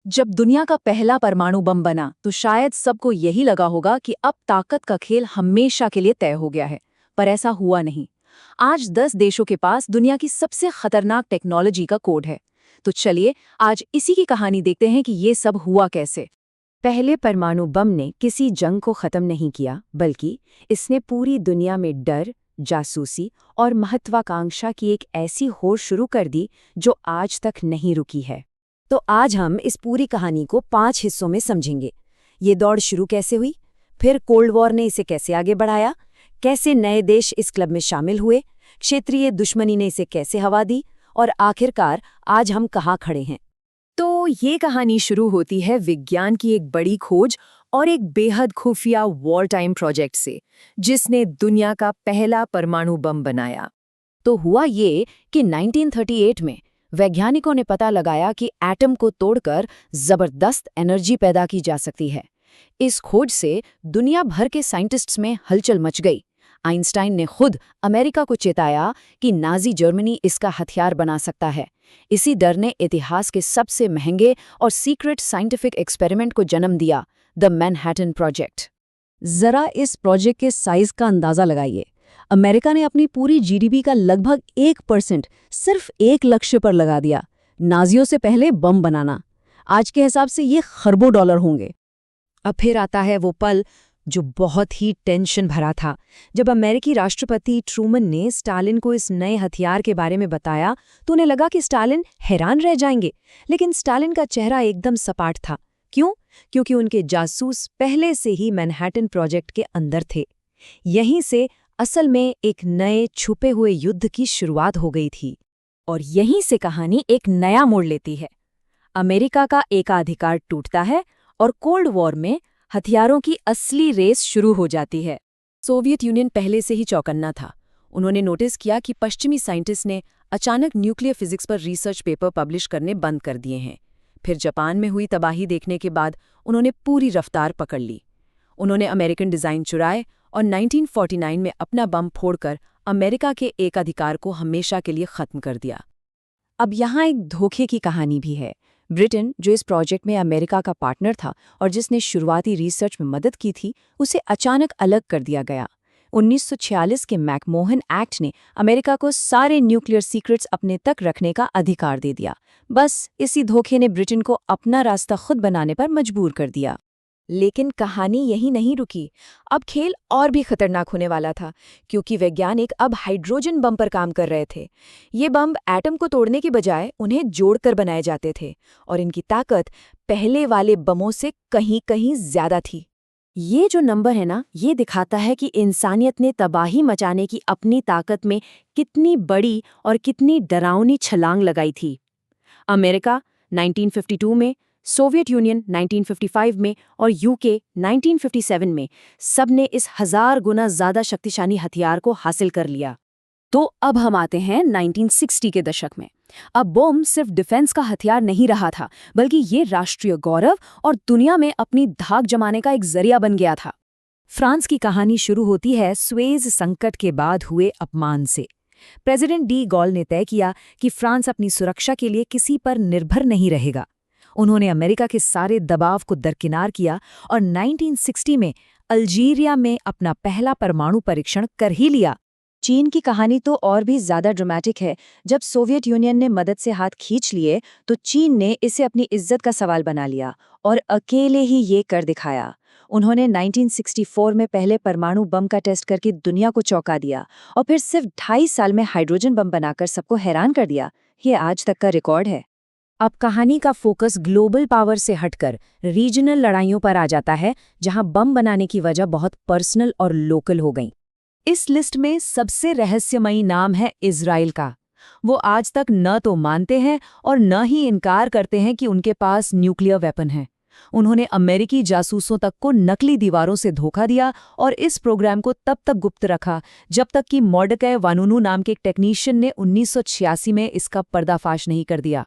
जब दुनिया का पहला परमाणु बम बना तो शायद सबको यही लगा होगा कि अब ताकत का खेल हमेशा के लिए तय हो गया है। पर ऐसा हुआ नहीं। आज 10 देशों के पास दुनिया की सबसे खतरनाक टेक्नोलॉजी का कोड है। तो चलिए आज इसी की कहानी देखते हैं कि ये सब हुआ कैसे। पहले परमाणु बम ने किसी जंग को खत्म नहीं किया, बल्कि इसने पूरी दुनिया में डर, जासूसी और महत्वाकांक्षा की एक ऐसी होड़ शुरू कर दी जो आज तक नहीं रुकी है। तो आज हम इस पूरी कहानी को 5 हिस्सों में समझेंगे। ये दौड़ शुरू कैसे हुई, फिर कोल्ड वॉर ने इसे कैसे आगे बढ़ाया, कैसे नए देश इस क्लब में शामिल हुए, क्षेत्रीय दुश्मनी ने इसे कैसे हवा दी, और आखिरकार आज हम कहाँ खड़े हैं। तो ये कहानी शुरू होती है विज्ञान की एक बड़ी खोज और एक बेहद खुफिया वॉर टाइम प्रोजेक्ट से, जिसने दुनिया का पहला परमाणु बम बनाया। तो हुआ ये कि 1938 में वैज्ञानिकों ने पता लगाया कि एटम को तोड़कर जबरदस्त एनर्जी पैदा की जा सकती है। इस खोज से दुनिया भर के साइंटिस्ट्स में हलचल मच गई। आइंस्टाइन ने खुद अमेरिका को चेताया कि नाजी जर्मनी इसका हथियार बना सकता है। इसी डर ने इतिहास के सबसे महंगे और सीक्रेट साइंटिफिक एक्सपेरिमेंट को जन्म दिया, द मैनहट्टन प्रोजेक्ट। जरा इस प्रोजेक्ट के साइज का अंदाजा लगाइए। अमेरिका ने अपनी पूरी जीडीपी का लगभग 1% सिर्फ एक लक्ष्य पर लगा दिया, नाजियों से पहले बम बनाना। आज के हिसाब से ये खरबों डॉलर होंगे। अब फिर आता है वो पल जो बहुत ही टेंशन भरा था, जब अमेरिकी राष्ट्रपति ट्रूमन ने स्टालिन को इस नए हथियार के बारे में बताया तो उन्हें लगा कि स्टालिन हैरान रह जाएंगे। लेकिन स्टालिन का चेहरा एकदम सपाट था। क्यों? क्योंकि उनके जासूस पहले से ही मैनहट्टन प्रोजेक्ट के अंदर थे। यहीं से असल में एक नए छुपे हुए युद्ध की शुरुआत हो गई थी। और यहीं से कहानी एक नया मोड़ लेती है। अमेरिका का एकाधिकार टूटता है और कोल्ड वॉर में हथियारों की असली रेस शुरू हो जाती है। सोवियत यूनियन पहले से ही चौकन्ना था। उन्होंने नोटिस किया कि पश्चिमी साइंटिस्ट ने अचानक न्यूक्लियर फिजिक्स पर रिसर्च पेपर पब्लिश करने बंद कर दिए हैं। फिर जापान में हुई तबाही देखने के बाद उन्होंने पूरी रफ्तार पकड़ ली। उन्होंने अमेरिकन डिज़ाइन चुराए और 1949 में अपना बम फोड़कर अमेरिका के एकाधिकार को हमेशा के लिए खत्म कर दिया। अब यहाँ एक धोखे की कहानी भी है। ब्रिटेन, जो इस प्रोजेक्ट में अमेरिका का पार्टनर था और जिसने शुरुआती रिसर्च में मदद की थी, उसे अचानक अलग कर दिया गया। 1946 के मैकमोहन एक्ट ने अमेरिका को सारे न्यूक्लियर सीक्रेट्स अपने तक रखने का अधिकार दे दिया। बस इसी धोखे ने ब्रिटेन को अपना रास्ता खुद बनाने पर मजबूर कर दिया। लेकिन कहानी यही नहीं रुकी। अब खेल और भी खतरनाक होने वाला था, क्योंकि वैज्ञानिक अब हाइड्रोजन बम पर काम कर रहे थे। ये बम एटम को तोड़ने की बजाय उन्हें जोड़कर बनाए जाते थे, और इनकी ताकत पहले वाले बमों से कहीं कहीं ज्यादा थी। ये जो नंबर है ना, ये दिखाता है कि इंसानियत ने तबाही मचाने की अपनी ताकत में कितनी बड़ी और कितनी डरावनी छलांग लगाई थी। अमेरिका 1952 में, सोवियत यूनियन 1955 में और यूके 1957 में सबने इस 1000 गुना ज्यादा शक्तिशाली हथियार को हासिल कर लिया। तो अब हम आते हैं 1960 के दशक में। अब बम सिर्फ डिफेंस का हथियार नहीं रहा था, बल्कि ये राष्ट्रीय गौरव और दुनिया में अपनी धाक जमाने का एक जरिया बन गया था। फ्रांस की कहानी शुरू होती है सुएज संकट के बाद हुए अपमान से। प्रेसिडेंट डी गॉल ने तय किया कि फ्रांस अपनी सुरक्षा के लिए किसी पर निर्भर नहीं रहेगा। उन्होंने अमेरिका के सारे दबाव को दरकिनार किया और 1960 में अल्जीरिया में अपना पहला परमाणु परीक्षण कर ही लिया। चीन की कहानी तो और भी ज्यादा ड्रामेटिक है। जब सोवियत यूनियन ने मदद से हाथ खींच लिए तो चीन ने इसे अपनी इज्जत का सवाल बना लिया और अकेले ही ये कर दिखाया। उन्होंने 1964 में पहले परमाणु बम का टेस्ट करके दुनिया को चौंका दिया और फिर सिर्फ 2.5 साल में हाइड्रोजन बम बनाकर सबको हैरान कर दिया। ये आज तक का रिकॉर्ड है। अब कहानी का फोकस ग्लोबल पावर से हटकर रीजनल लड़ाइयों पर आ जाता है, जहां बम बनाने की वजह बहुत पर्सनल और लोकल हो गई। इस लिस्ट में सबसे रहस्यमयी नाम है इजराइल का। वो आज तक न तो मानते हैं और न ही इनकार करते हैं कि उनके पास न्यूक्लियर वेपन है। उन्होंने अमेरिकी जासूसों तक को नकली दीवारों से धोखा दिया और इस प्रोग्राम को तब तक गुप्त रखा जब तक कि मोर्डकै वानुनु नाम के एक टेक्नीशियन ने 1986 में इसका पर्दाफाश नहीं कर दिया।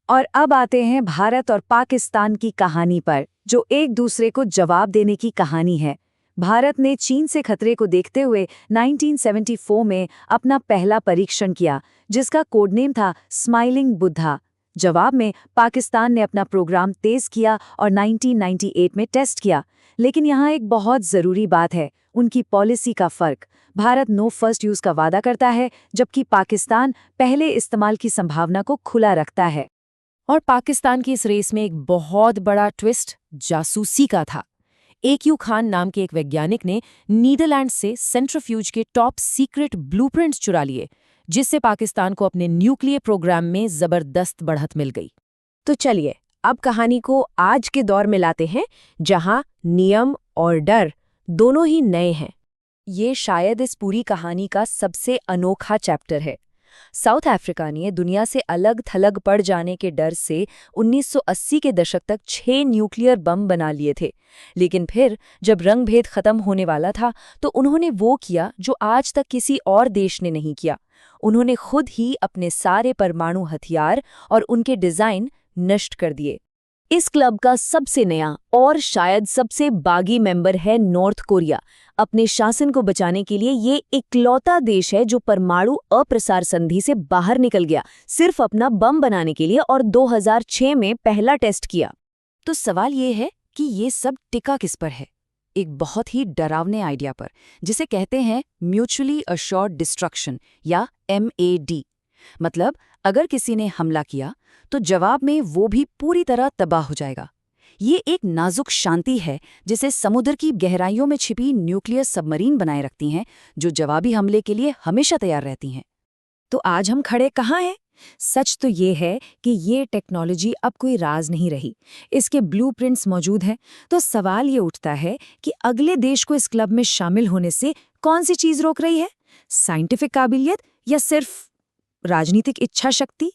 और अब आते हैं भारत और पाकिस्तान की कहानी पर, जो एक दूसरे को जवाब देने की कहानी है। भारत ने चीन से खतरे को देखते हुए 1974 में अपना पहला परीक्षण किया, जिसका कोडनेम था स्माइलिंग बुद्धा। जवाब में पाकिस्तान ने अपना प्रोग्राम तेज किया और 1998 में टेस्ट किया। लेकिन यहाँ एक बहुत ज़रूरी बात है, उनकी पॉलिसी का फ़र्क। भारत नो फर्स्ट यूज़ का वादा करता है, जबकि पाकिस्तान पहले इस्तेमाल की संभावना को खुला रखता है। और पाकिस्तान की इस रेस में एक बहुत बड़ा ट्विस्ट जासूसी का था। AQ खान नाम के एक वैज्ञानिक ने नीदरलैंड से सेंट्रीफ्यूज के टॉप सीक्रेट ब्लूप्रिंट्स चुरा लिए, जिससे पाकिस्तान को अपने न्यूक्लियर प्रोग्राम में जबरदस्त बढ़त मिल गई। तो चलिए अब कहानी को आज के दौर में लाते हैं, जहां नियम और डर दोनों ही नए हैं। ये शायद इस पूरी कहानी का सबसे अनोखा चैप्टर है। साउथ अफ्रीका ने दुनिया से अलग थलग पड़ जाने के डर से 1980 के दशक तक 6 न्यूक्लियर बम बना लिए थे। लेकिन फिर जब रंगभेद खत्म होने वाला था तो उन्होंने वो किया जो आज तक किसी और देश ने नहीं किया। उन्होंने खुद ही अपने सारे परमाणु हथियार और उनके डिजाइन नष्ट कर दिए। इस क्लब का सबसे नया और शायद सबसे बागी मेंबर है नॉर्थ कोरिया। अपने शासन को बचाने के लिए ये इकलौता देश है जो परमाणु अप्रसार संधि से बाहर निकल गया, सिर्फ अपना बम बनाने के लिए, और 2006 में पहला टेस्ट किया। तो सवाल ये है कि ये सब टिका किस पर है? एक बहुत ही डरावने आइडिया पर, जिसे कहते हैं म्यूचुअली अश्योर्ड डिस्ट्रक्शन या MAD। मतलब अगर किसी ने हमला किया तो जवाब में वो भी पूरी तरह तबाह हो जाएगा। ये एक नाजुक शांति है जिसे समुद्र की गहराइयों में छिपी न्यूक्लियर सबमरीन बनाए रखती हैं, जो जवाबी हमले के लिए हमेशा तैयार रहती हैं। तो आज हम खड़े कहाँ हैं? सच तो ये है कि ये टेक्नोलॉजी अब कोई राज नहीं रही। इसके ब्लूप्रिंट्स मौजूद हैं। तो सवाल ये उठता है कि अगले देश को इस क्लब में शामिल होने से कौन सी चीज़ रोक रही है? साइंटिफिक काबिलियत या सिर्फ राजनीतिक इच्छा शक्ति?